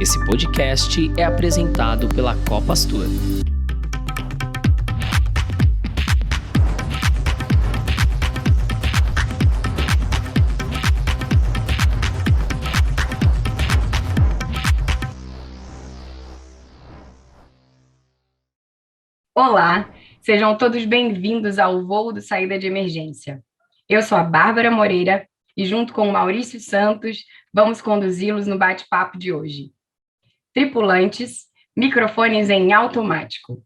Esse podcast é apresentado pela Copastur. Olá, sejam todos bem-vindos ao Voo do Saída de Emergência. Eu sou a Bárbara Moreira e, junto com o Maurício Santos, vamos conduzi-los no bate-papo de hoje. Tripulantes, microfones em automático.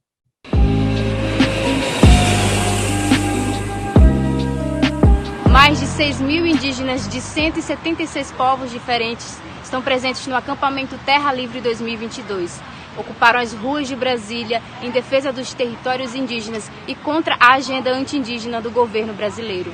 Mais de 6.000 indígenas de 176 povos diferentes estão presentes no acampamento Terra Livre 2022. Ocuparam as ruas de Brasília em defesa dos territórios indígenas e contra a agenda anti-indígena do governo brasileiro.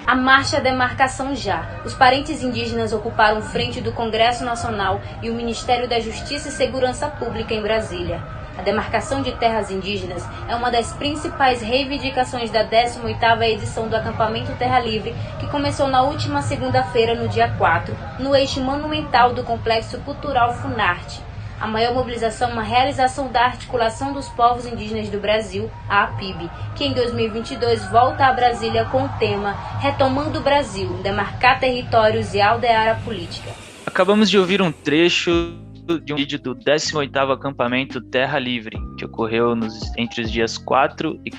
A Marcha Demarcação Já. Os parentes indígenas ocuparam frente do Congresso Nacional e o Ministério da Justiça e Segurança Pública em Brasília. A demarcação de terras indígenas é uma das principais reivindicações da 18ª edição do acampamento Terra Livre, que começou na última segunda-feira, no dia 4, no eixo monumental do Complexo Cultural Funarte. A maior mobilização é uma realização da Articulação dos Povos Indígenas do Brasil, a APIB, que em 2022 volta a Brasília com o tema Retomando o Brasil, demarcar territórios e aldear a política. Acabamos de ouvir um trecho de um vídeo do 18º acampamento Terra Livre, que ocorreu entre os dias 4 e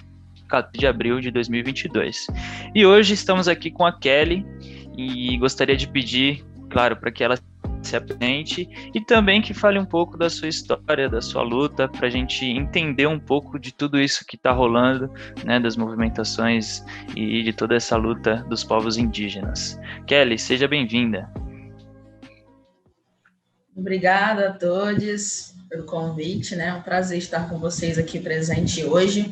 14 de abril de 2022. E hoje estamos aqui com a Kelly e gostaria de pedir, claro, para que ela se apresente e também que fale um pouco da sua história, da sua luta, para a gente entender um pouco de tudo isso que está rolando, né, das movimentações e de toda essa luta dos povos indígenas. Kelly, seja bem-vinda. Obrigada a todos pelo convite, né? É um prazer estar com vocês aqui presente hoje.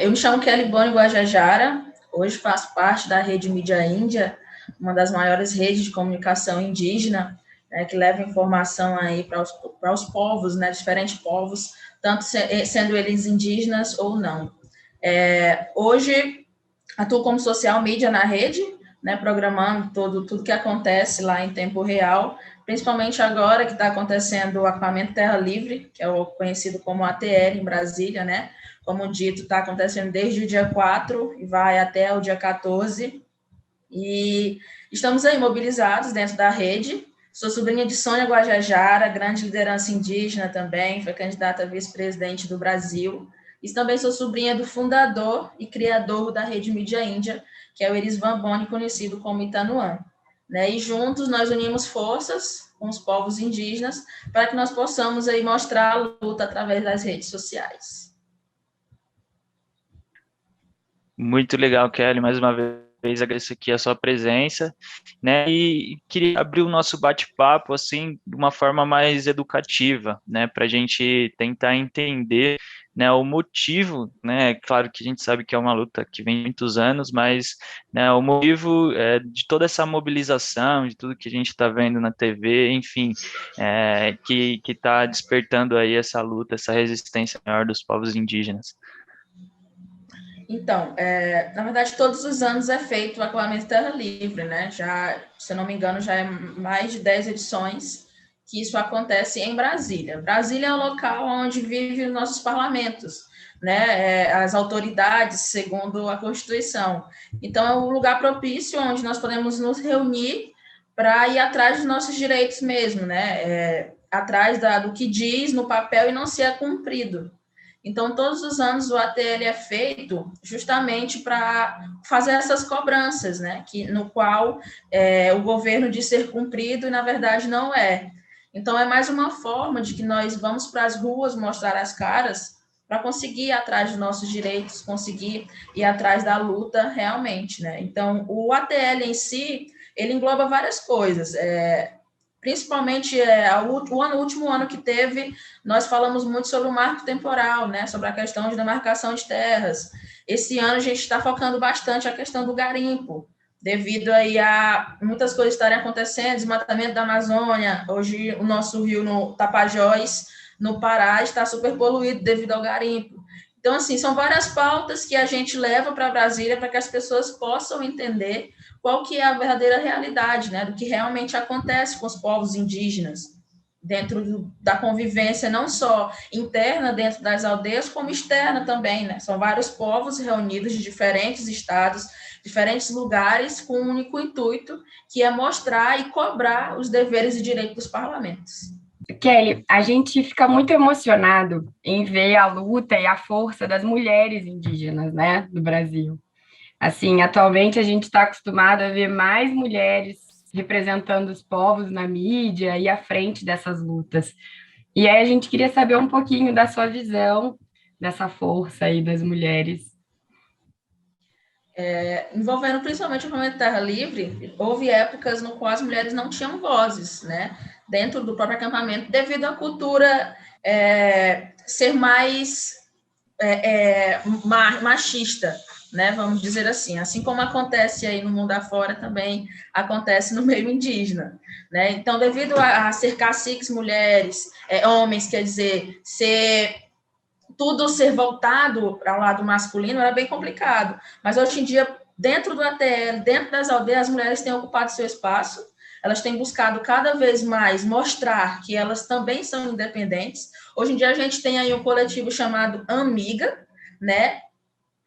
Eu me chamo Kelly Boni Guajajara, hoje faço parte da Rede Mídia Índia, uma das maiores redes de comunicação indígena, né, que leva informação aí para os povos, né, diferentes povos, tanto sendo eles indígenas ou não. Hoje atuo como social media na rede, né, programando tudo que acontece lá em tempo real, principalmente agora que está acontecendo o acampamento Terra Livre, que é o conhecido como ATL em Brasília, né? Como dito, está acontecendo desde o dia 4 e vai até o dia 14. E estamos aí mobilizados dentro da rede. Sou sobrinha de Sônia Guajajara, grande liderança indígena também, foi candidata a vice-presidente do Brasil. E também sou sobrinha do fundador e criador da Rede Mídia Índia, que é o Erisvan Boni, conhecido como Itanuã. Né? E juntos nós unimos forças com os povos indígenas para que nós possamos aí mostrar a luta através das redes sociais. Muito legal, Kelly, mais uma vez agradeço aqui a sua presença, né, e queria abrir o nosso bate-papo, assim, de uma forma mais educativa, né, para a gente tentar entender, né, o motivo, né, claro que a gente sabe que é uma luta que vem muitos anos, mas, né, o motivo de toda essa mobilização, de tudo que a gente está vendo na TV, enfim, que está despertando aí essa luta, essa resistência maior dos povos indígenas. Então, na verdade, todos os anos é feito o acampamento Terra Livre, né? Já, se eu não me engano, já é mais de 10 edições que isso acontece em Brasília. Brasília é o local onde vivem os nossos parlamentos, né? As autoridades, segundo a Constituição. Então, é um lugar propício onde nós podemos nos reunir para ir atrás dos nossos direitos mesmo, né? Atrás do que diz no papel e não ser cumprido. Então, todos os anos o ATL é feito justamente para fazer essas cobranças, né? No qual o governo diz ser cumprido e, na verdade, não é. Então, é mais uma forma de que nós vamos para as ruas mostrar as caras para conseguir ir atrás dos nossos direitos, conseguir ir atrás da luta realmente, né? Então, o ATL em si, ele engloba várias coisas, principalmente o último ano que teve, nós falamos muito sobre o marco temporal, né, sobre a questão de demarcação de terras. Esse ano a gente está focando bastante a questão do garimpo, devido aí a muitas coisas estarem acontecendo, desmatamento da Amazônia. Hoje o nosso rio no Tapajós, no Pará, está super poluído devido ao garimpo. Então, assim, são várias pautas que a gente leva para Brasília para que as pessoas possam entender qual que é a verdadeira realidade, né, do que realmente acontece com os povos indígenas. dentro da convivência, não só interna dentro das aldeias, como externa também, né? São vários povos reunidos de diferentes estados, diferentes lugares, com um único intuito, que é mostrar e cobrar os deveres e direitos dos parlamentos. Kelly, a gente fica muito emocionado em ver a luta e a força das mulheres indígenas, né, do Brasil. Assim, atualmente a gente está acostumado a ver mais mulheres representando os povos na mídia e à frente dessas lutas. E aí a gente queria saber um pouquinho da sua visão dessa força aí das mulheres. Envolvendo principalmente o movimento Terra Livre, houve épocas no qual as mulheres não tinham vozes, né, dentro do próprio acampamento, devido à cultura ser mais machista, né, vamos dizer assim como acontece aí no mundo afora, também acontece no meio indígena, né, então devido a ser caciques mulheres, homens, quer dizer, tudo ser voltado para o lado masculino era bem complicado, mas hoje em dia, dentro do ATL, dentro das aldeias, as mulheres têm ocupado seu espaço, elas têm buscado cada vez mais mostrar que elas também são independentes. Hoje em dia a gente tem aí um coletivo chamado Amiga, né,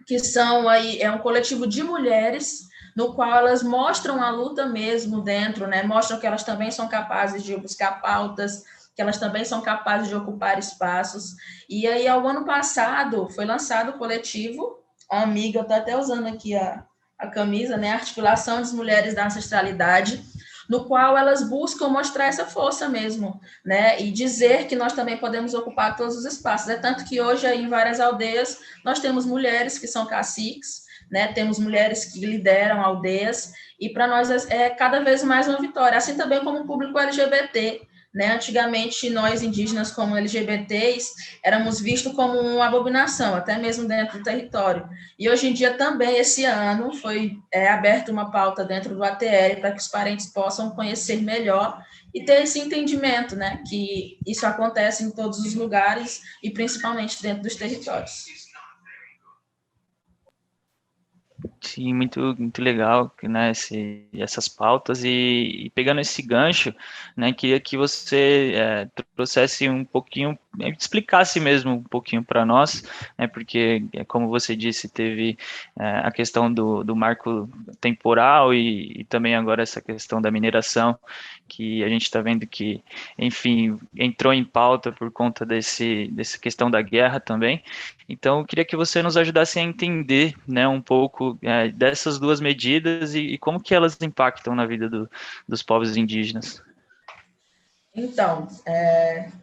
que são aí, é um coletivo de mulheres, no qual elas mostram a luta mesmo dentro, né, mostram que elas também são capazes de buscar pautas, que elas também são capazes de ocupar espaços. E aí, ao ano passado, foi lançado o coletivo, a Amiga, eu estou até usando aqui a camisa, né, Articulação das Mulheres da Ancestralidade, no qual elas buscam mostrar essa força mesmo, né, e dizer que nós também podemos ocupar todos os espaços. É tanto que hoje, aí, em várias aldeias, nós temos mulheres que são caciques, né, temos mulheres que lideram aldeias, e para nós é cada vez mais uma vitória, assim também como o público LGBT, né? Antigamente, nós indígenas, como LGBTs, éramos vistos como uma abominação, até mesmo dentro do território. E hoje em dia também, esse ano, foi aberta uma pauta dentro do ATL para que os parentes possam conhecer melhor e ter esse entendimento, né? Que isso acontece em todos os lugares e principalmente dentro dos territórios. Sim, muito legal, né, essas pautas e pegando esse gancho, né, queria que você trouxesse um pouquinho, explicasse mesmo um pouquinho para nós, né, porque, como você disse, teve a questão do marco temporal e também agora essa questão da mineração, que a gente está vendo que, enfim, entrou em pauta por conta dessa questão da guerra também. Então, eu queria que você nos ajudasse a entender, né, um pouco dessas duas medidas e como que elas impactam na vida dos povos indígenas. Então,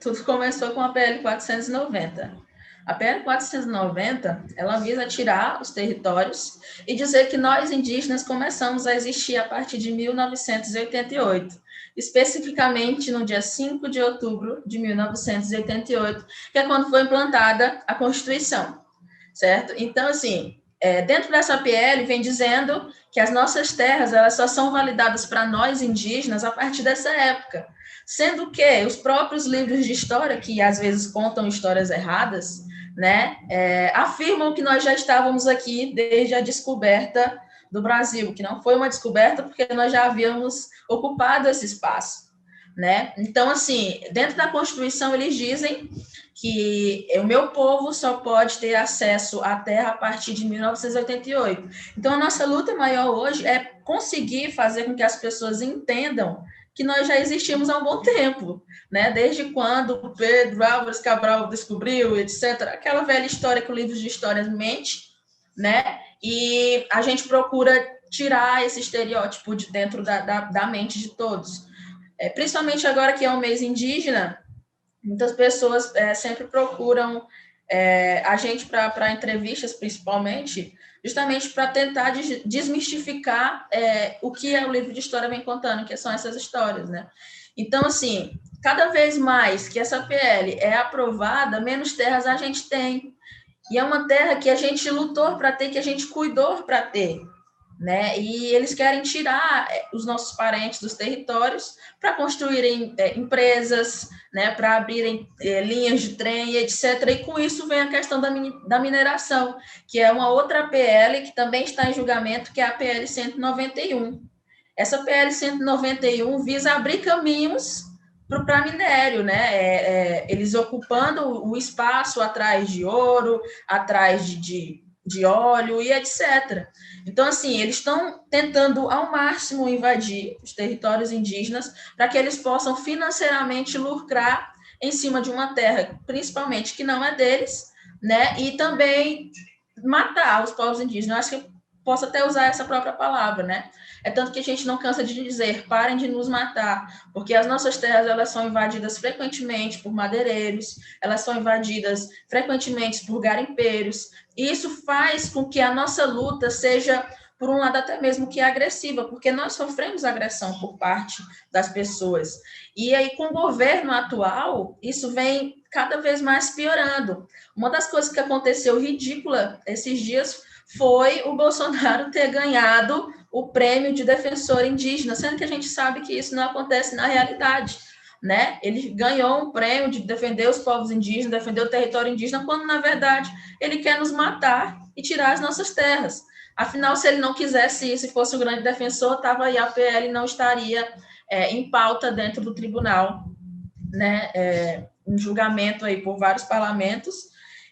tudo começou com a PL 490. A PL 490, ela visa tirar os territórios e dizer que nós indígenas começamos a existir a partir de 1988, especificamente no dia 5 de outubro de 1988, que é quando foi implantada a Constituição, certo? Então, assim, dentro dessa PL vem dizendo que as nossas terras elas só são validadas para nós indígenas a partir dessa época, sendo que os próprios livros de história, que às vezes contam histórias erradas, né, afirmam que nós já estávamos aqui desde a descoberta do Brasil, que não foi uma descoberta porque nós já havíamos ocupado esse espaço, né? Então, assim, dentro da Constituição eles dizem que o meu povo só pode ter acesso à terra a partir de 1988. Então, a nossa luta maior hoje é conseguir fazer com que as pessoas entendam que nós já existimos há um bom tempo, né? Desde quando Pedro Álvares Cabral descobriu, etc. Aquela velha história que o livro de história mente, né? E a gente procura tirar esse estereótipo de dentro da mente de todos. Principalmente agora que é um mês indígena, muitas pessoas sempre procuram a gente para entrevistas, principalmente, justamente para tentar desmistificar o que o livro de história vem contando, que são essas histórias, né? Então, assim, cada vez mais que essa PL é aprovada, menos terras a gente tem. E é uma terra que a gente lutou para ter, que a gente cuidou para ter, né? E eles querem tirar os nossos parentes dos territórios para construírem empresas, né? Para abrirem linhas de trem, etc. E com isso vem a questão da mineração, que é uma outra PL que também está em julgamento, que é a PL 191. Essa PL 191 visa abrir caminhos para minério, né? Eles ocupando o espaço atrás de ouro, atrás de óleo e etc. Então, assim, eles estão tentando ao máximo invadir os territórios indígenas para que eles possam financeiramente lucrar em cima de uma terra, principalmente que não é deles, né? E também matar os povos indígenas. Eu acho que eu posso até usar essa própria palavra, né? É tanto que a gente não cansa de dizer, parem de nos matar, porque as nossas terras, elas são invadidas frequentemente por madeireiros, elas são invadidas frequentemente por garimpeiros, e isso faz com que a nossa luta seja, por um lado, até mesmo que agressiva, porque nós sofremos agressão por parte das pessoas. E aí, com o governo atual, isso vem cada vez mais piorando. Uma das coisas que aconteceu ridícula esses dias foi o Bolsonaro ter ganhado o prêmio de defensor indígena, sendo que a gente sabe que isso não acontece na realidade, né? Ele ganhou um prêmio de defender os povos indígenas, defender o território indígena, quando, na verdade, ele quer nos matar e tirar as nossas terras. Afinal, se ele não quisesse isso, se fosse um grande defensor, estava aí, a PL não estaria em pauta dentro do tribunal, né? Em julgamento aí por vários parlamentos,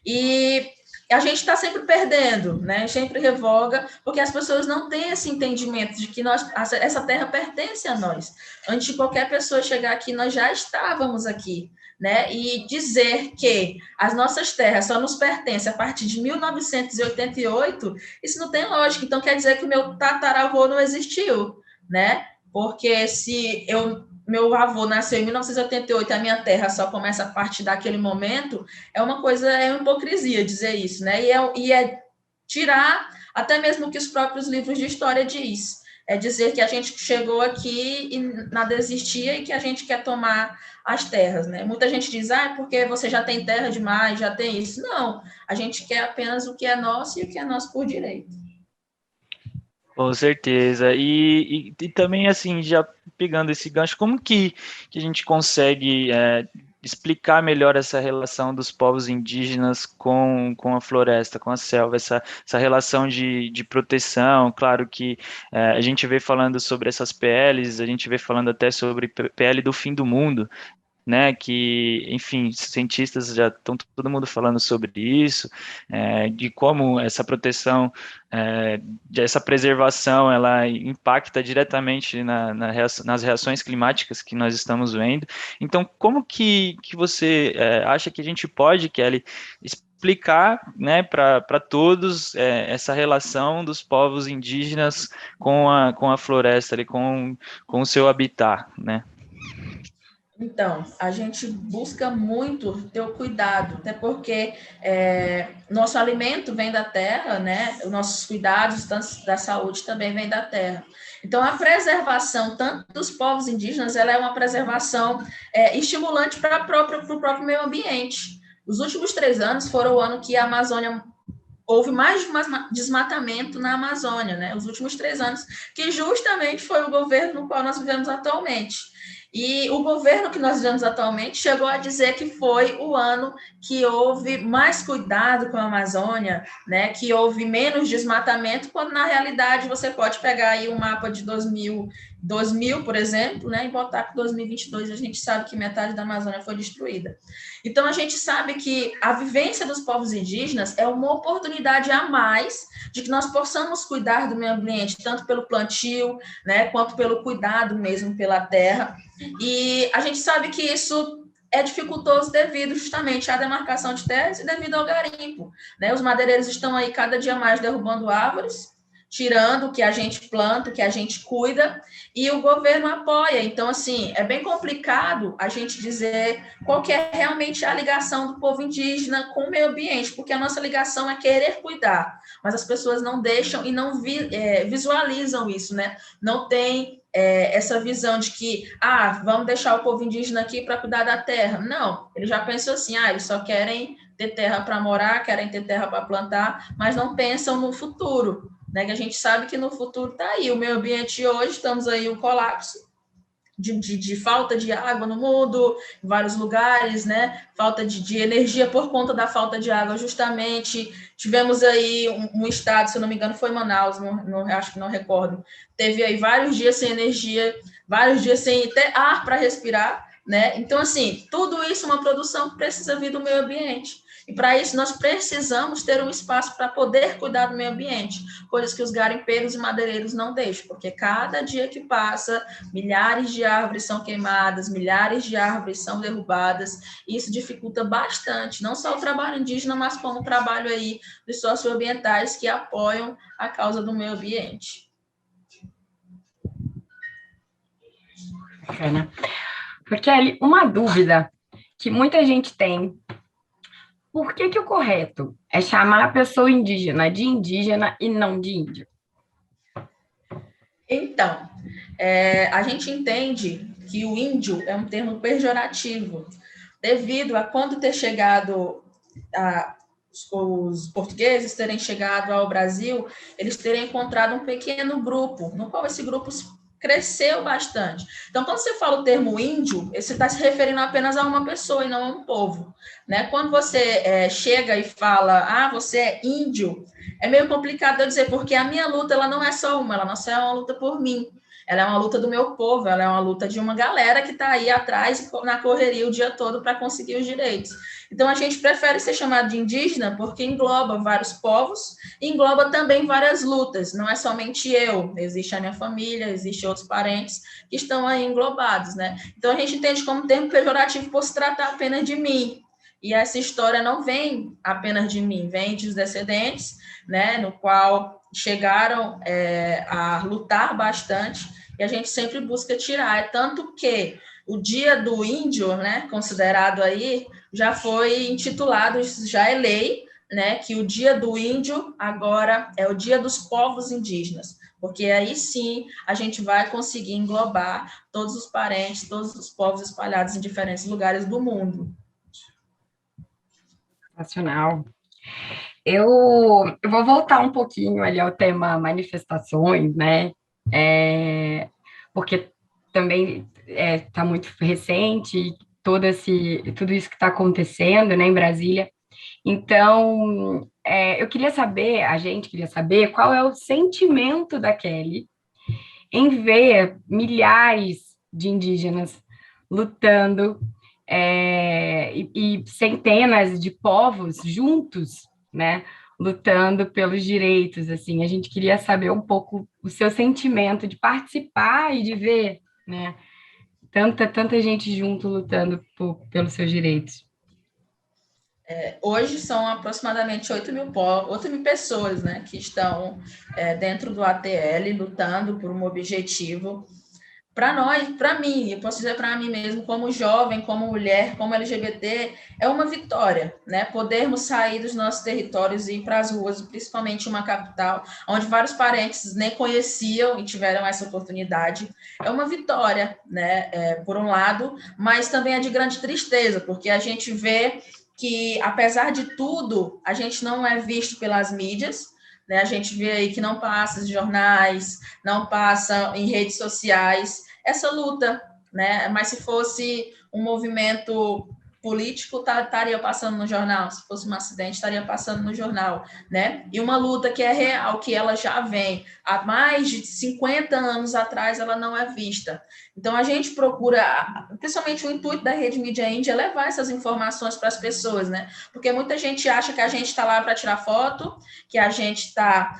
e a gente está sempre perdendo, né? Sempre revoga, porque as pessoas não têm esse entendimento de que essa terra pertence a nós. Antes de qualquer pessoa chegar aqui, nós já estávamos aqui, né? E dizer que as nossas terras só nos pertencem a partir de 1988, isso não tem lógica. Então, quer dizer que o meu tataravô não existiu, né? Porque se meu avô nasceu em 1988 e a minha terra só começa a partir daquele momento, é uma hipocrisia dizer isso, né? E é tirar até mesmo o que os próprios livros de história diz. É dizer que a gente chegou aqui e nada existia e que a gente quer tomar as terras, né? Muita gente diz, porque você já tem terra demais, já tem isso. Não, a gente quer apenas o que é nosso e o que é nosso por direito. Com certeza. E também, assim, já pegando esse gancho, como que a gente consegue explicar melhor essa relação dos povos indígenas com a floresta, com a selva, essa relação de proteção? Claro que a gente vê falando sobre essas PLs, a gente vê falando até sobre PL do fim do mundo, né, que, enfim, cientistas já estão todo mundo falando sobre isso, de como essa proteção, essa preservação, ela impacta diretamente nas reações climáticas que nós estamos vendo. Então, como que você acha que a gente pode, Kelly, explicar, né, para todos essa relação dos povos indígenas com a floresta, ali, com o seu habitat, né? Então, a gente busca muito ter o cuidado, até porque nosso alimento vem da terra, né? Os nossos cuidados da saúde também vem da terra. Então, a preservação, tanto dos povos indígenas, ela é uma preservação estimulante para o próprio meio ambiente. Os últimos 3 anos foram o ano que a Amazônia houve mais desmatamento na Amazônia, né? Os últimos 3 anos, que justamente foi o governo no qual nós vivemos atualmente. E o governo que nós vivemos atualmente chegou a dizer que foi o ano que houve mais cuidado com a Amazônia, né? Que houve menos desmatamento, quando na realidade você pode pegar aí um mapa de 2000, por exemplo, né? E botar que 2022 a gente sabe que metade da Amazônia foi destruída. Então a gente sabe que a vivência dos povos indígenas é uma oportunidade a mais de que nós possamos cuidar do meio ambiente, tanto pelo plantio, né? Quanto pelo cuidado mesmo pela terra. E a gente sabe que isso é dificultoso devido justamente à demarcação de terras e devido ao garimpo, né? Os madeireiros estão aí cada dia mais derrubando árvores, tirando o que a gente planta, o que a gente cuida, e o governo apoia. Então, assim, é bem complicado a gente dizer qual que é realmente a ligação do povo indígena com o meio ambiente, porque a nossa ligação é querer cuidar, mas as pessoas não deixam e não visualizam isso, né? Não tem essa visão de que, vamos deixar o povo indígena aqui para cuidar da terra. Não, eles já pensam assim, eles só querem ter terra para morar, querem ter terra para plantar, mas não pensam no futuro, né? Que a gente sabe que no futuro está aí. O meio ambiente hoje, estamos aí um colapso de falta de água no mundo, em vários lugares, né? Falta de energia por conta da falta de água, justamente. Tivemos aí um estado, se eu não me engano, foi Manaus, acho que não recordo. Teve aí vários dias sem energia, vários dias sem ter ar para respirar, né? Então, assim, tudo isso é uma produção que precisa vir do meio ambiente. E para isso nós precisamos ter um espaço para poder cuidar do meio ambiente, coisas que os garimpeiros e madeireiros não deixam, porque cada dia que passa, milhares de árvores são queimadas, milhares de árvores são derrubadas, e isso dificulta bastante, não só o trabalho indígena, mas como o trabalho aí dos socioambientais que apoiam a causa do meio ambiente. Bacana. Porque ali, uma dúvida que muita gente tem: por que o correto é chamar a pessoa indígena de indígena e não de índio? Então, a gente entende que o índio é um termo pejorativo, devido a quando ter chegado os portugueses terem chegado ao Brasil, eles terem encontrado um pequeno grupo, no qual esse grupo cresceu bastante. Então, quando você fala o termo índio, você está se referindo apenas a uma pessoa e não a um povo, né? Quando você chega e fala, você é índio, é meio complicado eu dizer, porque a minha luta ela não é só uma, ela não é uma luta por mim, ela é uma luta do meu povo, ela é uma luta de uma galera que está aí atrás, na correria o dia todo para conseguir os direitos. Então, a gente prefere ser chamado de indígena porque engloba vários povos, engloba também várias lutas, não é somente eu, existe a minha família, existem outros parentes que estão aí englobados, né? Então, a gente entende como termo pejorativo por se tratar apenas de mim. E essa história não vem apenas de mim, vem dos descendentes, né, no qual chegaram a lutar bastante, e a gente sempre busca tirar. É tanto que o Dia do Índio, né, considerado aí, já foi intitulado, já é lei, né, que o Dia do Índio agora é o Dia dos Povos Indígenas, porque aí sim a gente vai conseguir englobar todos os parentes, todos os povos espalhados em diferentes lugares do mundo. Nacional. Eu vou voltar um pouquinho ali ao tema manifestações, né? Porque também está muito recente tudo isso que está acontecendo, né, em Brasília. Então, a gente queria saber qual é o sentimento da Kelly em ver milhares de indígenas lutando e centenas de povos juntos, né, lutando pelos direitos, assim. A gente queria saber um pouco o seu sentimento de participar e de ver, né, tanta gente junto lutando pelos seus direitos. Hoje são aproximadamente 8.000 pessoas, né, que estão dentro do ATL lutando por um objetivo. Para nós, para mim, eu posso dizer para mim mesmo, como jovem, como mulher, como LGBT, é uma vitória, né? Podermos sair dos nossos territórios e ir para as ruas, principalmente uma capital, onde vários parentes nem conheciam e tiveram essa oportunidade. É uma vitória, né? Por um lado, mas também é de grande tristeza, porque a gente vê que, apesar de tudo, a gente não é visto pelas mídias, né? A gente vê aí que não passa em jornais, não passa em redes sociais essa luta, né? Mas se fosse um movimento político, estaria passando no jornal. Se fosse um acidente, estaria passando no jornal, né? E uma luta que é real, que ela já vem há mais de 50 anos atrás, ela não é vista. Então, a gente procura, principalmente o intuito da Rede Mídia Índia, é levar essas informações para as pessoas, né? Porque muita gente acha que a gente está lá para tirar foto, que a gente está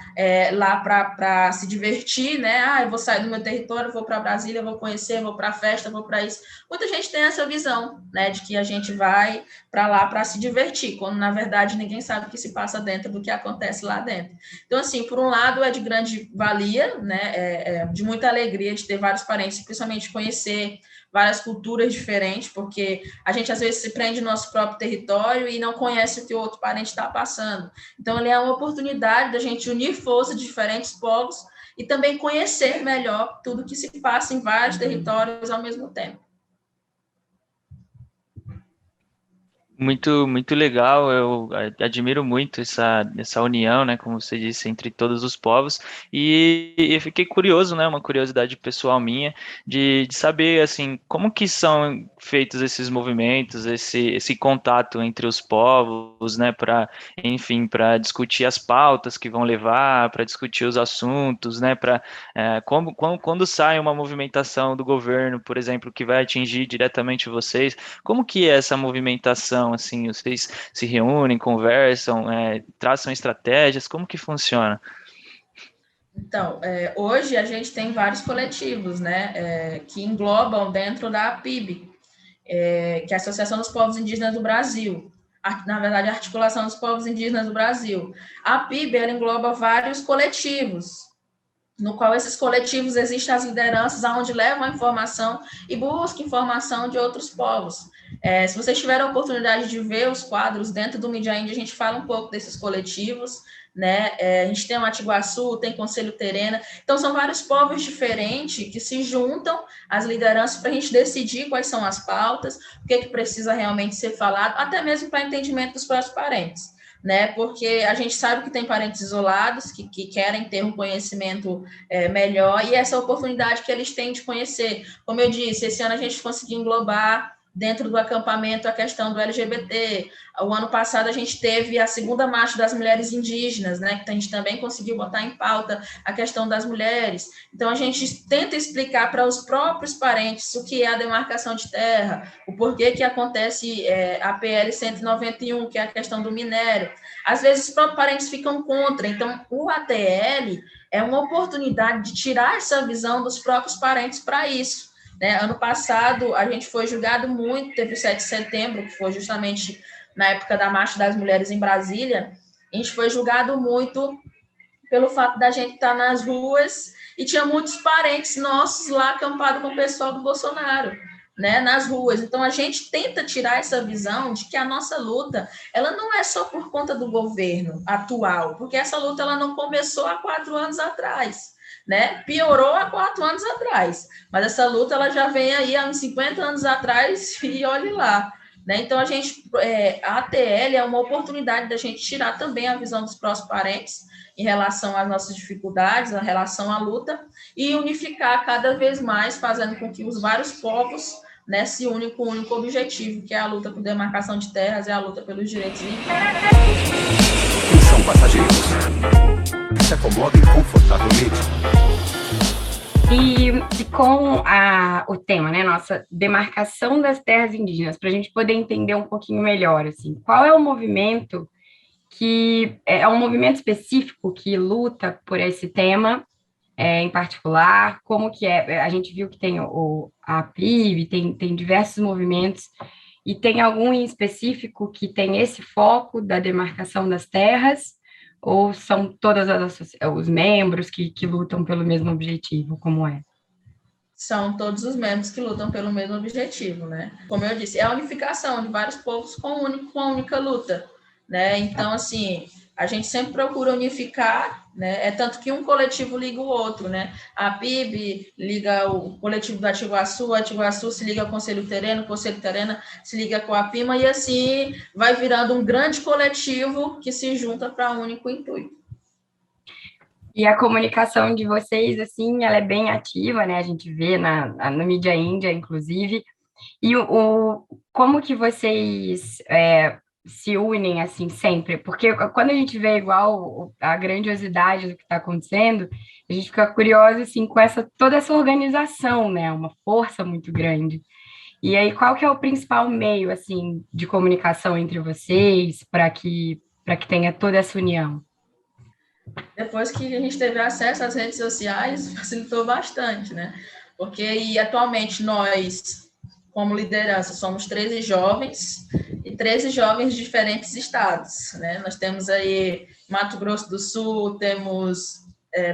lá para se divertir, né? Eu vou sair do meu território, vou para Brasília, vou conhecer, vou para a festa, vou para isso. Muita gente tem essa visão, né? De que a gente vai para lá para se divertir, quando, na verdade, ninguém sabe o que se passa dentro do que acontece lá dentro. Então, assim, por um lado, é de grande valia, né? De muita alegria de ter vários parentes, principalmente conhecer várias culturas diferentes, porque a gente às vezes se prende no nosso próprio território e não conhece o que o outro parente está passando. Então, ele é uma oportunidade da gente unir forças de diferentes povos e também conhecer melhor tudo que se passa em vários territórios ao mesmo tempo. Muito, muito legal. Eu admiro muito essa união, né, como você disse, entre todos os povos. E eu fiquei curioso, né, uma curiosidade pessoal minha, de saber, assim, como que são feitos esses movimentos, esse contato entre os povos, né, para, enfim, para discutir as pautas que vão levar, para discutir os assuntos, né, para quando sai uma movimentação do governo, por exemplo, que vai atingir diretamente vocês. Como que é essa movimentação, assim, vocês se reúnem, conversam, traçam estratégias, como que funciona? Então, hoje a gente tem vários coletivos, né, que englobam dentro da APIB, que é a Associação dos Povos Indígenas do Brasil, na verdade, a Articulação dos Povos Indígenas do Brasil. A APIB, ela engloba vários coletivos, no qual esses coletivos existem as lideranças aonde levam a informação e buscam informação de outros povos. Se vocês tiverem a oportunidade de ver os quadros dentro do Mídia Índia, a gente fala um pouco desses coletivos, né? A gente tem o Matiguaçu, tem Conselho Terena, então são vários povos diferentes que se juntam às lideranças para a gente decidir quais são as pautas, o que precisa realmente ser falado, até mesmo para entendimento dos próprios parentes, né? Porque a gente sabe que tem parentes isolados que querem ter um conhecimento melhor e essa oportunidade que eles têm de conhecer. Como eu disse, esse ano a gente conseguiu englobar dentro do acampamento a questão do LGBT. O ano passado a gente teve a segunda marcha das mulheres indígenas, né, que a gente também conseguiu botar em pauta a questão das mulheres. Então a gente tenta explicar para os próprios parentes o que é a demarcação de terra, o porquê que acontece a PL 191, que é a questão do minério. Às vezes os próprios parentes ficam contra, então o ATL é uma oportunidade de tirar essa visão dos próprios parentes para isso. Né? Ano passado, a gente foi julgado muito, teve o 7 de setembro, que foi justamente na época da Marcha das Mulheres em Brasília, a gente foi julgado muito pelo fato da gente estar nas ruas e tinha muitos parentes nossos lá acampados com o pessoal do Bolsonaro, né, nas ruas. Então, a gente tenta tirar essa visão de que a nossa luta, ela não é só por conta do governo atual, porque essa luta ela não começou há 4 anos atrás, né? Piorou há 4 anos atrás, mas essa luta ela já vem aí há uns 50 anos atrás e olhe lá, né? Então a ATL é uma oportunidade da gente tirar também a visão dos próximos parentes em relação às nossas dificuldades, em relação à luta e unificar cada vez mais, fazendo com que os vários povos, né, se unem com o único objetivo, que é a luta por demarcação de terras e a luta pelos direitos indígenas. Atenção, passageiros. Se acomodem confortavelmente. E com o tema, né, nossa demarcação das terras indígenas, para a gente poder entender um pouquinho melhor, assim, qual é o movimento que é um movimento específico que luta por esse tema em particular, como que é? A gente viu que tem a PIB, tem diversos movimentos, e tem algum em específico que tem esse foco da demarcação das terras, ou são todos os membros que lutam pelo mesmo objetivo, como é? São todos os membros que lutam pelo mesmo objetivo, né? Como eu disse, é a unificação de vários povos com a única luta, né? Então, assim, a gente sempre procura unificar, né? É tanto que um coletivo liga o outro, né? A PIB liga o coletivo do Atiguaçu, o Atiguaçu se liga ao Conselho Terena, o Conselho Terena se liga com a PIMA, e assim vai virando um grande coletivo que se junta para um único intuito. E a comunicação de vocês, assim, ela é bem ativa, né? A gente vê no Mídia Índia, inclusive. E como que vocês se unem, assim, sempre? Porque quando a gente vê igual a grandiosidade do que está acontecendo, a gente fica curioso, assim, com toda essa organização, né? Uma força muito grande. E aí, qual que é o principal meio, assim, de comunicação entre vocês para que tenha toda essa união? Depois que a gente teve acesso às redes sociais, facilitou bastante, né? Porque atualmente nós, como liderança, somos 13 jovens e 13 jovens de diferentes estados, né? Nós temos aí Mato Grosso do Sul, temos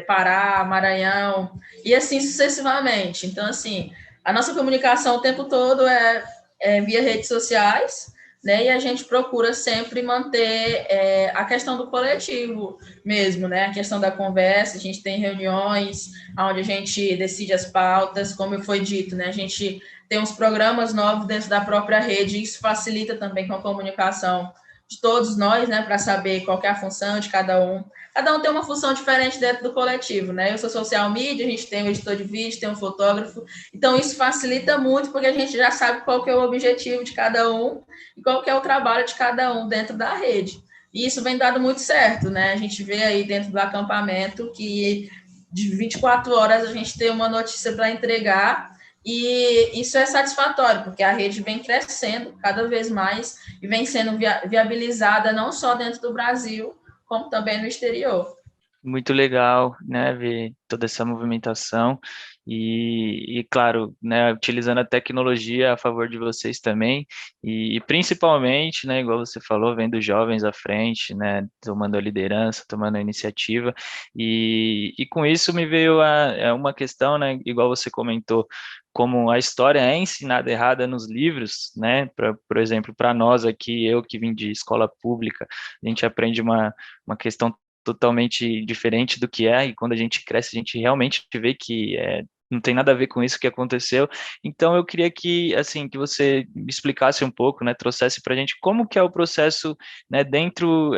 Pará, Maranhão, e assim sucessivamente. Então, assim, a nossa comunicação o tempo todo é via redes sociais, né? E a gente procura sempre manter a questão do coletivo mesmo, né? A questão da conversa, a gente tem reuniões onde a gente decide as pautas, como foi dito, né? A gente tem uns programas novos dentro da própria rede, isso facilita também com a comunicação de todos nós, né? Para saber qual que é a função de cada um. Cada um tem uma função diferente dentro do coletivo, né? Eu sou social media, a gente tem um editor de vídeo, tem um fotógrafo, então isso facilita muito, porque a gente já sabe qual que é o objetivo de cada um e qual que é o trabalho de cada um dentro da rede. E isso vem dado muito certo, né? A gente vê aí dentro do acampamento que de 24 horas a gente tem uma notícia para entregar, e isso é satisfatório, porque a rede vem crescendo cada vez mais e vem sendo viabilizada não só dentro do Brasil, como também no exterior. Muito legal, né, ver toda essa movimentação claro, né, utilizando a tecnologia a favor de vocês também e principalmente, né, igual você falou, vendo jovens à frente, né, tomando a liderança, tomando a iniciativa e com isso me veio uma questão, né, igual você comentou, como a história é ensinada errada nos livros, né, por exemplo, para nós aqui, eu que vim de escola pública, a gente aprende uma questão totalmente diferente do que é, e quando a gente cresce, a gente realmente vê que não tem nada a ver com isso que aconteceu. Então, eu queria que, assim, que você me explicasse um pouco, né, trouxesse para a gente como que é o processo, né, dentro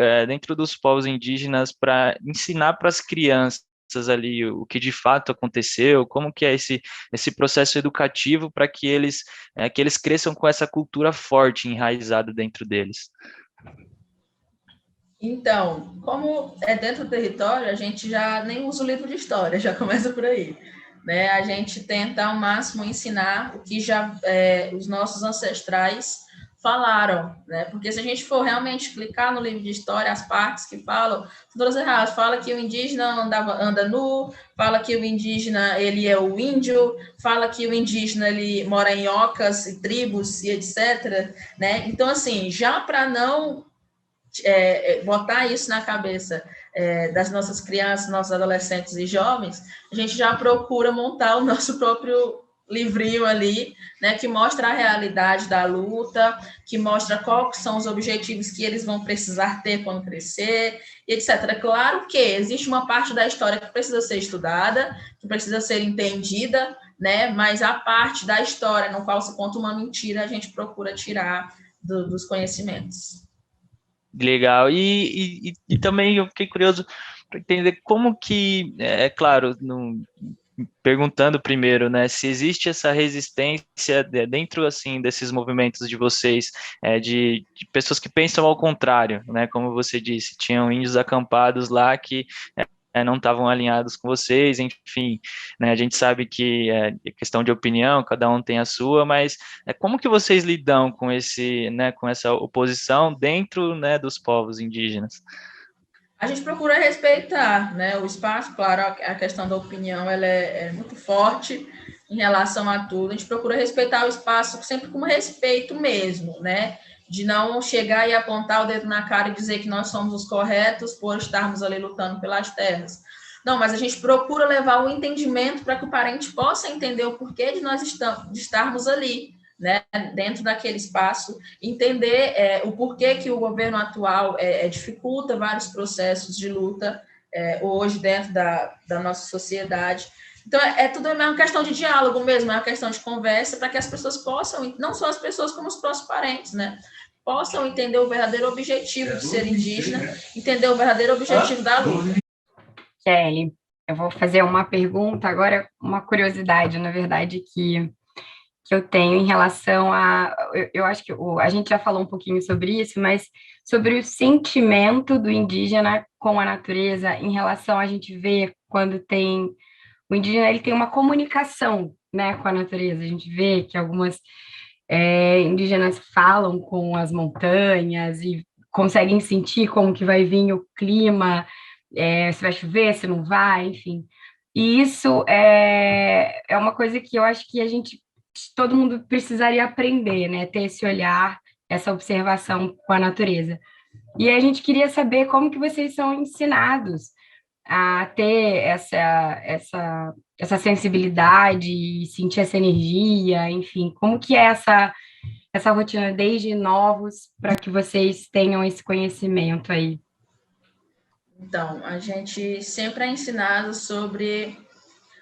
dos povos indígenas para ensinar para as crianças ali o que de fato aconteceu, como que é esse processo educativo para que eles cresçam com essa cultura forte enraizada dentro deles. Então, como é dentro do território, a gente já nem usa o livro de história, já começa por aí, né? A gente tenta ao máximo ensinar o que já os nossos ancestrais falaram, né? Porque se a gente for realmente clicar no livro de história, as partes que falam, são todas erradas. Fala que o indígena anda nu, fala que o indígena ele é o índio, fala que o indígena ele mora em ocas e tribos e etc, né? Então, assim, já para não botar isso na cabeça das nossas crianças, nossos adolescentes e jovens, a gente já procura montar o nosso próprio livrinho ali, né, que mostra a realidade da luta, que mostra quais são os objetivos que eles vão precisar ter quando crescer, etc. Claro que existe uma parte da história que precisa ser estudada, que precisa ser entendida, né, mas a parte da história no qual se conta uma mentira, a gente procura tirar dos conhecimentos. Legal. E também eu fiquei curioso para entender como que, claro, perguntando primeiro, né, se existe essa resistência dentro, assim, desses movimentos de vocês, de pessoas que pensam ao contrário, né, como você disse, tinham índios acampados lá que não estavam alinhados com vocês, enfim, né, a gente sabe que é questão de opinião, cada um tem a sua, mas como que vocês lidam com com essa oposição dentro, né, dos povos indígenas? A gente procura respeitar, né, o espaço, claro, a questão da opinião ela é muito forte em relação a tudo, a gente procura respeitar o espaço sempre com respeito mesmo, né, de não chegar e apontar o dedo na cara e dizer que nós somos os corretos por estarmos ali lutando pelas terras. Não, mas a gente procura levar o entendimento para que o parente possa entender o porquê de nós estarmos ali, né, dentro daquele espaço, entender o porquê que o governo atual dificulta vários processos de luta hoje dentro da nossa sociedade. Então, tudo uma questão de diálogo mesmo, é uma questão de conversa para que as pessoas possam, não só as pessoas como os próximos parentes, né, possam entender o verdadeiro objetivo de ser indígena, entender o verdadeiro objetivo da luta. Kelly, eu vou fazer uma pergunta agora, uma curiosidade, na verdade, que eu tenho em relação eu acho que a gente já falou um pouquinho sobre isso, mas sobre o sentimento do indígena com a natureza em relação a gente ver quando tem o indígena, ele tem uma comunicação, né, com a natureza. A gente vê que algumas indígenas falam com as montanhas e conseguem sentir como que vai vir o clima, se vai chover, se não vai, enfim. E isso é uma coisa que eu acho que todo mundo precisaria aprender, né? Ter esse olhar, essa observação com a natureza. E a gente queria saber como que vocês são ensinados a ter essa sensibilidade, sentir essa energia, enfim, como que é essa essa rotina desde novos para que vocês tenham esse conhecimento aí? Então, a gente sempre é ensinado sobre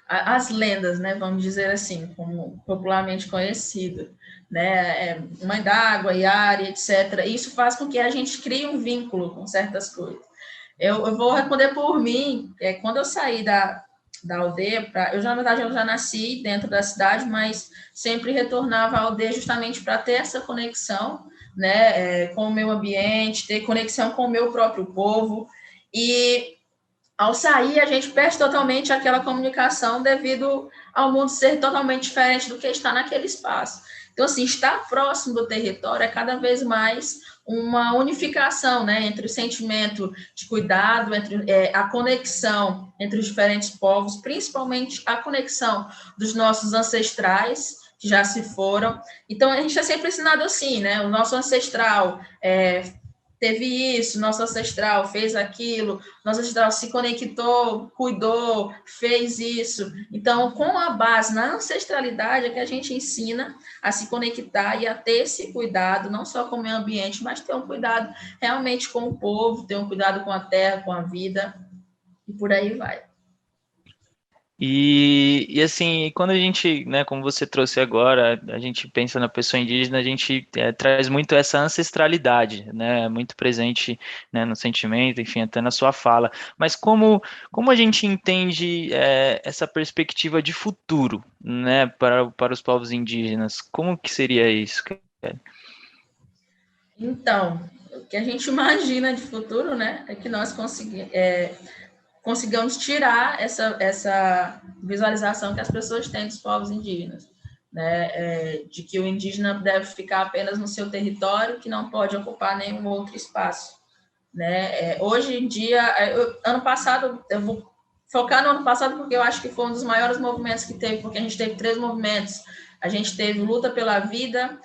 as lendas, né? Vamos dizer assim, como popularmente conhecido, né? Mãe d'Água, Yari, etc. Isso faz com que a gente crie um vínculo com certas coisas. Eu vou responder por mim. Quando eu saí da aldeia, na verdade, eu já nasci dentro da cidade, mas sempre retornava à aldeia justamente para ter essa conexão, né, com o meu ambiente, ter conexão com o meu próprio povo. E ao sair, a gente perde totalmente aquela comunicação devido ao mundo ser totalmente diferente do que está naquele espaço. Então, assim, estar próximo do território é cada vez mais uma unificação, né, entre o sentimento de cuidado, entre a conexão entre os diferentes povos, principalmente a conexão dos nossos ancestrais, que já se foram. Então, a gente é sempre ensinado assim, né, o nosso ancestral teve isso, nosso ancestral fez aquilo, nosso ancestral se conectou, cuidou, fez isso. Então, com a base na ancestralidade é que a gente ensina a se conectar e a ter esse cuidado, não só com o meio ambiente, mas ter um cuidado realmente com o povo, ter um cuidado com a terra, com a vida, e por aí vai. E assim, quando a gente, né, como você trouxe agora, a gente pensa na pessoa indígena, a gente traz muito essa ancestralidade, né, muito presente, né, no sentimento, enfim, até na sua fala. Mas como a gente entende essa perspectiva de futuro, né, para os povos indígenas? Como que seria isso? Então, o que a gente imagina de futuro, né, é que nós consigamos tirar essa visualização que as pessoas têm dos povos indígenas, né? De que o indígena deve ficar apenas no seu território, que não pode ocupar nenhum outro espaço, né? Hoje em dia, ano passado, eu vou focar no ano passado porque eu acho que foi um dos maiores movimentos que teve, porque a gente teve 3 movimentos. A gente teve luta pela vida,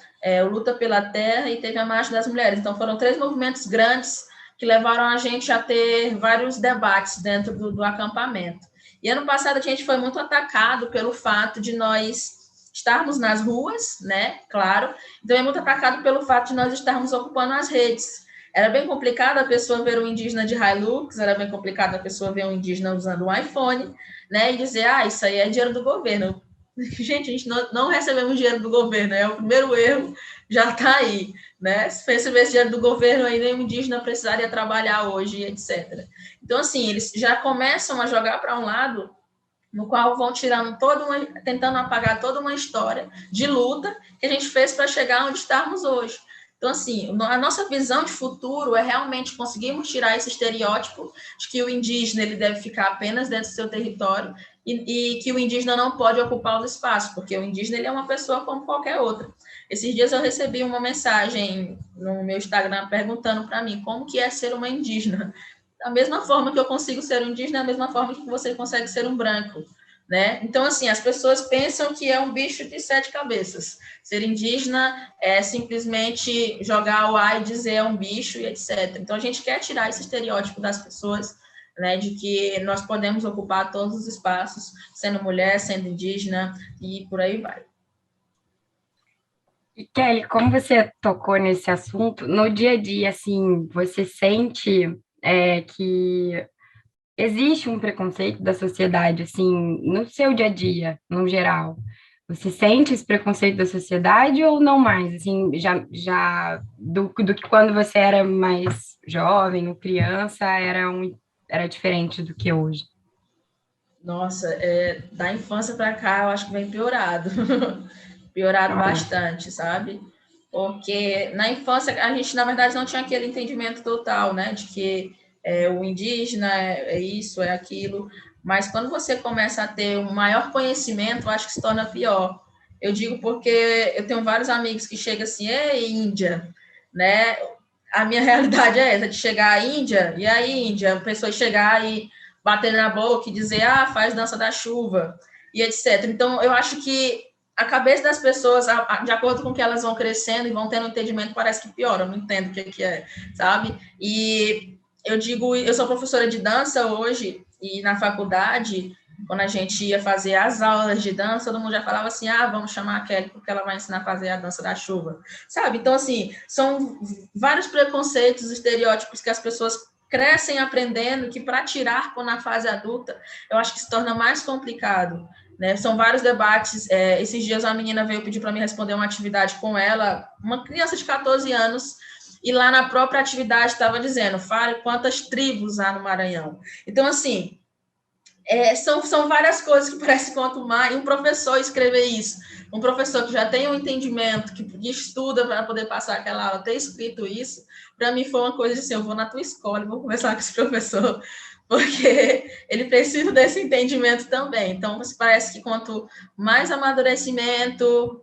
luta pela terra e teve a marcha das mulheres. Então, foram 3 movimentos grandes que levaram a gente a ter vários debates dentro do acampamento. E ano passado a gente foi muito atacado pelo fato de nós estarmos nas ruas, né? Claro. Então é muito atacado pelo fato de nós estarmos ocupando as redes. Era bem complicado a pessoa ver um indígena de Hilux, era bem complicado a pessoa ver um indígena usando um iPhone, né? E dizer, isso aí é dinheiro do governo. Gente, a gente não recebemos dinheiro do governo, é o primeiro erro, já está aí, né? Se recebesse dinheiro do governo, aí nem o indígena precisaria trabalhar hoje, etc. Então, assim, eles já começam a jogar para um lado no qual vão tirando tentando apagar toda uma história de luta que a gente fez para chegar onde estamos hoje. Então, assim, a nossa visão de futuro é realmente conseguirmos tirar esse estereótipo de que o indígena ele deve ficar apenas dentro do seu território e que o indígena não pode ocupar os espaços, porque o indígena ele é uma pessoa como qualquer outra. Esses dias eu recebi uma mensagem no meu Instagram perguntando para mim como que é ser uma indígena. Da mesma forma que eu consigo ser um indígena, da mesma forma que você consegue ser um branco, né? Então, assim, as pessoas pensam que é um bicho de 7 cabeças. Ser indígena é simplesmente jogar o A e dizer é um bicho e etc. Então, a gente quer tirar esse estereótipo das pessoas, né, de que nós podemos ocupar todos os espaços, sendo mulher, sendo indígena e por aí vai. E Kelly, como você tocou nesse assunto, no dia a dia, assim, você sente que existe um preconceito da sociedade, assim, no seu dia a dia, no geral? Você sente esse preconceito da sociedade ou não mais? Assim, já do que quando você era mais jovem ou criança, era diferente do que hoje? Nossa, da infância para cá, eu acho que vem piorado. Piorado bastante, sabe? Porque na infância a gente, na verdade, não tinha aquele entendimento total, né? De que o indígena é isso, é aquilo. Mas quando você começa a ter um maior conhecimento, eu acho que se torna pior. Eu digo porque eu tenho vários amigos que chegam assim, ei, Índia, né? A minha realidade é essa, de chegar à Índia, e aí, Índia, a pessoa chegar e bater na boca e dizer, faz dança da chuva, e etc. Então, eu acho que a cabeça das pessoas, de acordo com que elas vão crescendo e vão tendo um entendimento, parece que piora, eu não entendo o que é, sabe? E eu digo, eu sou professora de dança hoje, e na faculdade, quando a gente ia fazer as aulas de dança, todo mundo já falava assim, vamos chamar a Kelly porque ela vai ensinar a fazer a dança da chuva, sabe? Então, assim, são vários preconceitos, estereótipos que as pessoas crescem aprendendo, que para tirar na fase adulta, eu acho que se torna mais complicado, né? São vários debates. Esses dias uma menina veio pedir para mim responder uma atividade com ela, uma criança de 14 anos, e lá na própria atividade estava dizendo, fale quantas tribos há no Maranhão. Então, assim, são várias coisas que parece quanto mais, e um professor escrever isso, um professor que já tem um entendimento, que estuda para poder passar aquela aula, ter escrito isso, para mim foi uma coisa assim, eu vou na tua escola, vou conversar com esse professor, porque ele precisa desse entendimento também. Então, parece que quanto mais amadurecimento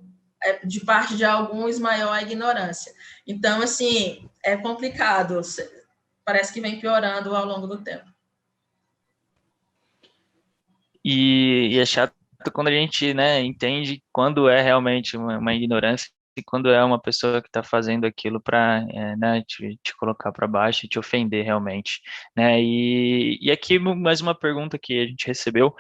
de parte de alguns, maior a ignorância. Então, assim, é complicado, parece que vem piorando ao longo do tempo. E é chato quando a gente, né, entende quando é realmente uma ignorância e quando é uma pessoa que está fazendo aquilo para, né, te colocar para baixo e te ofender realmente, né? E aqui mais uma pergunta que a gente recebeu.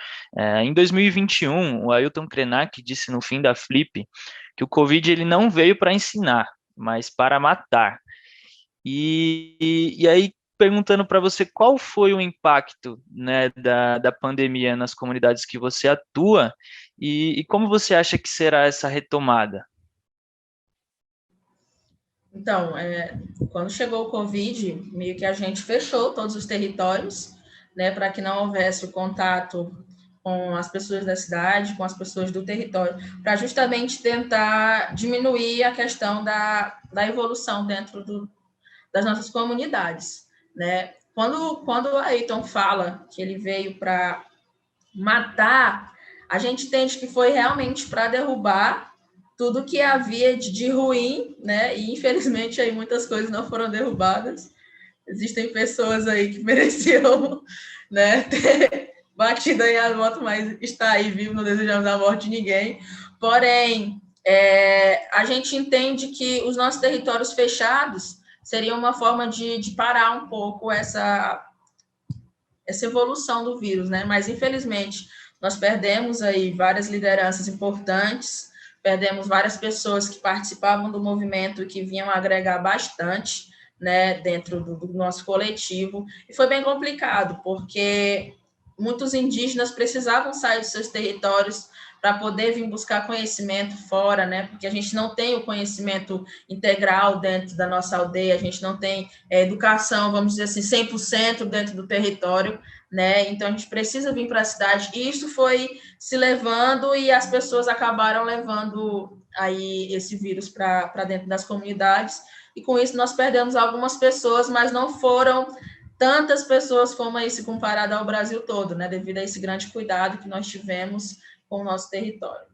Em 2021, o Ailton Krenak disse no fim da Flip que o Covid ele não veio para ensinar, mas para matar. E aí, perguntando para você qual foi o impacto, né, da pandemia nas comunidades que você atua e como você acha que será essa retomada? Então, quando chegou o Covid, meio que a gente fechou todos os territórios, né, para que não houvesse o contato com as pessoas da cidade, com as pessoas do território, para justamente tentar diminuir a questão da evolução dentro das nossas comunidades, né? Quando o Ailton fala que ele veio para matar, a gente entende que foi realmente para derrubar tudo que havia de ruim, né? E infelizmente aí muitas coisas não foram derrubadas. Existem pessoas aí que mereciam, né, ter batido aí a moto, mas está aí vivo, não desejamos a morte de ninguém. Porém, a gente entende que os nossos territórios fechados seria uma forma de parar um pouco essa evolução do vírus, né? Mas, infelizmente, nós perdemos aí várias lideranças importantes, perdemos várias pessoas que participavam do movimento, que vinham agregar bastante, né, dentro do nosso coletivo, e foi bem complicado, porque muitos indígenas precisavam sair dos seus territórios para poder vir buscar conhecimento fora, né? Porque a gente não tem o conhecimento integral dentro da nossa aldeia, a gente não tem educação, vamos dizer assim, 100% dentro do território, né? Então, a gente precisa vir para a cidade, e isso foi se levando, e as pessoas acabaram levando aí esse vírus para dentro das comunidades, e com isso nós perdemos algumas pessoas, mas não foram tantas pessoas como esse comparado ao Brasil todo, né? Devido a esse grande cuidado que nós tivemos com o nosso território.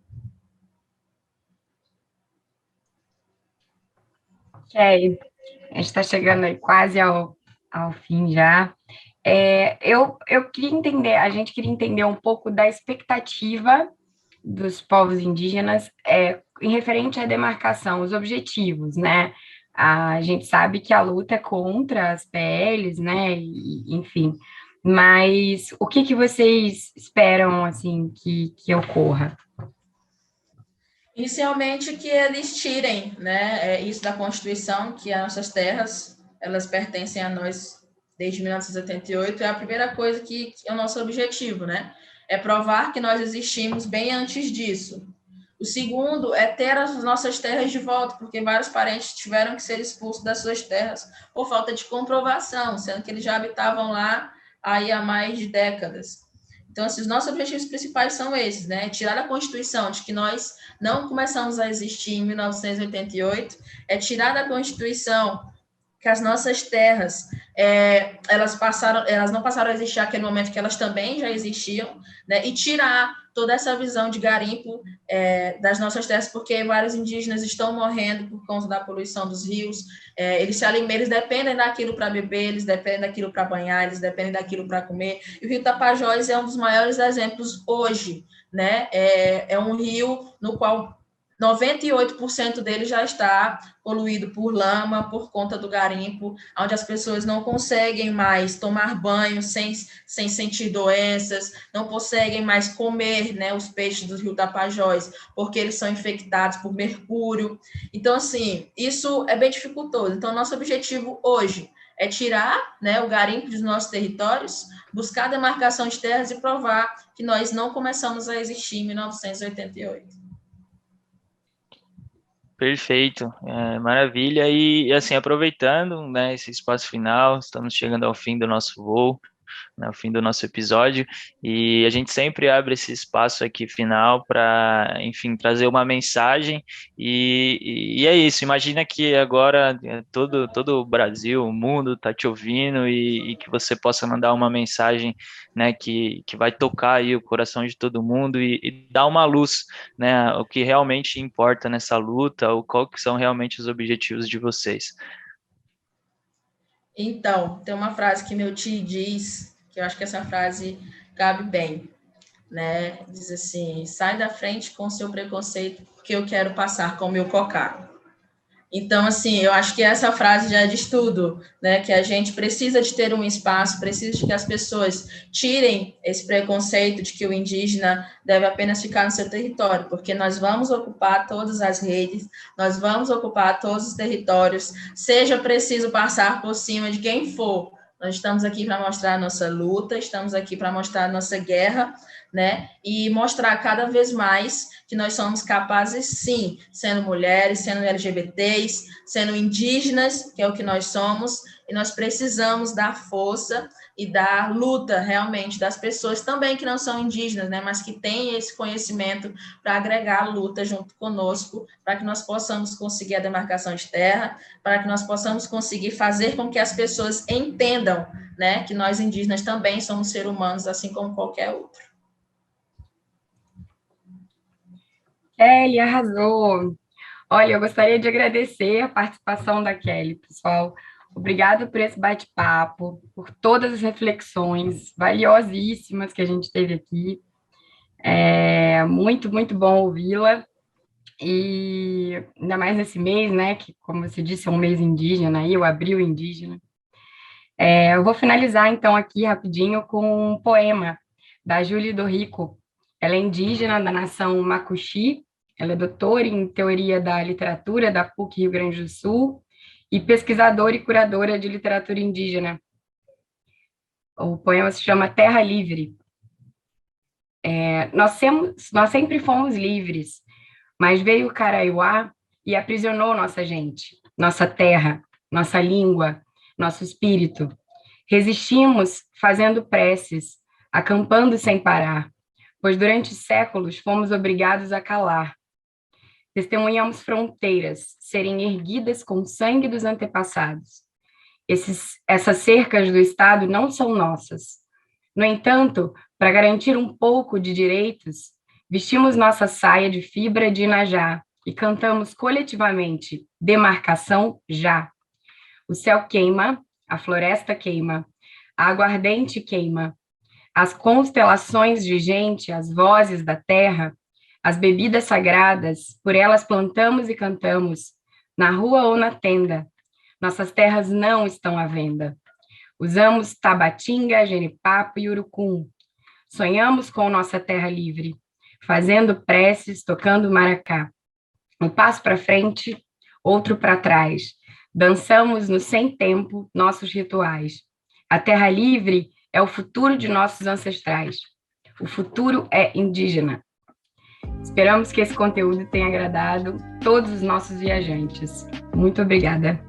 Ok, a gente está chegando aí quase ao fim já. Eu queria entender, a gente queria entender um pouco da expectativa dos povos indígenas em referente à demarcação, os objetivos, né? A gente sabe que a luta é contra as PLs, né? Enfim, mas o que vocês esperam, assim, que ocorra? Inicialmente, que eles tirem, né, isso da Constituição, que as nossas terras, elas pertencem a nós desde 1988, é a primeira coisa que é o nosso objetivo, né? É provar que nós existimos bem antes disso. O segundo é ter as nossas terras de volta, porque vários parentes tiveram que ser expulsos das suas terras por falta de comprovação, sendo que eles já habitavam lá aí há mais de décadas. Então, assim, os nossos objetivos principais são esses, né? Tirar da Constituição de que nós não começamos a existir em 1988, é tirar da Constituição que as nossas terras, elas não passaram a existir naquele momento, que elas também já existiam, né? E tirar toda essa visão de garimpo das nossas terras, porque vários indígenas estão morrendo por conta da poluição dos rios, eles dependem daquilo para beber, eles dependem daquilo para banhar, eles dependem daquilo para comer, e o Rio Tapajós é um dos maiores exemplos hoje, né? É um rio no qual 98% dele já está poluído por lama, por conta do garimpo, onde as pessoas não conseguem mais tomar banho sem sentir doenças, não conseguem mais comer, né, os peixes do rio Tapajós, porque eles são infectados por mercúrio. Então, assim, isso é bem dificultoso. Então, nosso objetivo hoje é tirar, né, o garimpo dos nossos territórios, buscar a demarcação de terras e provar que nós não começamos a existir em 1988. Perfeito, maravilha. E assim, aproveitando, né, esse espaço final, estamos chegando ao fim do nosso voo, né, ao fim do nosso episódio, e a gente sempre abre esse espaço aqui final para, enfim, trazer uma mensagem, e é isso. Imagina que agora todo o Brasil, o mundo está te ouvindo, e que você possa mandar uma mensagem, né, que vai tocar aí o coração de todo mundo e dar uma luz, né, o que realmente importa nessa luta, ou qual que são realmente os objetivos de vocês. Então, tem uma frase que meu tio diz, que eu acho que essa frase cabe bem, né? Diz assim: sai da frente com seu preconceito, porque eu quero passar com o meu cocá. Então, assim, eu acho que essa frase já diz tudo, né? Que a gente precisa de ter um espaço, precisa de que as pessoas tirem esse preconceito de que o indígena deve apenas ficar no seu território, porque nós vamos ocupar todas as redes, nós vamos ocupar todos os territórios, seja preciso passar por cima de quem for. Nós estamos aqui para mostrar a nossa luta, estamos aqui para mostrar a nossa guerra, né? E mostrar cada vez mais que nós somos capazes, sim, sendo mulheres, sendo LGBTs, sendo indígenas, que é o que nós somos, e nós precisamos dar força e dar luta, realmente, das pessoas também que não são indígenas, né? Mas que têm esse conhecimento para agregar a luta junto conosco, para que nós possamos conseguir a demarcação de terra, para que nós possamos conseguir fazer com que as pessoas entendam, né, que nós indígenas também somos seres humanos, assim como qualquer outro. Kelly, arrasou! Olha, eu gostaria de agradecer a participação da Kelly, pessoal. Obrigada por esse bate-papo, por todas as reflexões valiosíssimas que a gente teve aqui. É muito, muito bom ouvi-la. E ainda mais nesse mês, né, que, como você disse, é um mês indígena, aí, o Abril Indígena. Eu vou finalizar, então, aqui rapidinho com um poema da Julie Dorrico. Ela é indígena da nação Macuxi, ela é doutora em Teoria da Literatura da PUC Rio Grande do Sul e pesquisadora e curadora de literatura indígena. O poema se chama Terra Livre. Nós sempre fomos livres, mas veio o Caraiuá e aprisionou nossa gente, nossa terra, nossa língua, nosso espírito. Resistimos fazendo preces, acampando sem parar, pois durante séculos fomos obrigados a calar. Testemunhamos fronteiras serem erguidas com o sangue dos antepassados. Essas cercas do Estado não são nossas. No entanto, para garantir um pouco de direitos, vestimos nossa saia de fibra de Inajá e cantamos coletivamente: demarcação já. O céu queima, a floresta queima, a água ardente queima, as constelações de gente, as vozes da terra, as bebidas sagradas, por elas plantamos e cantamos, na rua ou na tenda. Nossas terras não estão à venda. Usamos tabatinga, genipapo e urucum. Sonhamos com nossa terra livre, fazendo preces, tocando maracá. Um passo para frente, outro para trás. Dançamos no sem tempo nossos rituais. A terra livre é o futuro de nossos ancestrais. O futuro é indígena. Esperamos que esse conteúdo tenha agradado todos os nossos viajantes. Muito obrigada.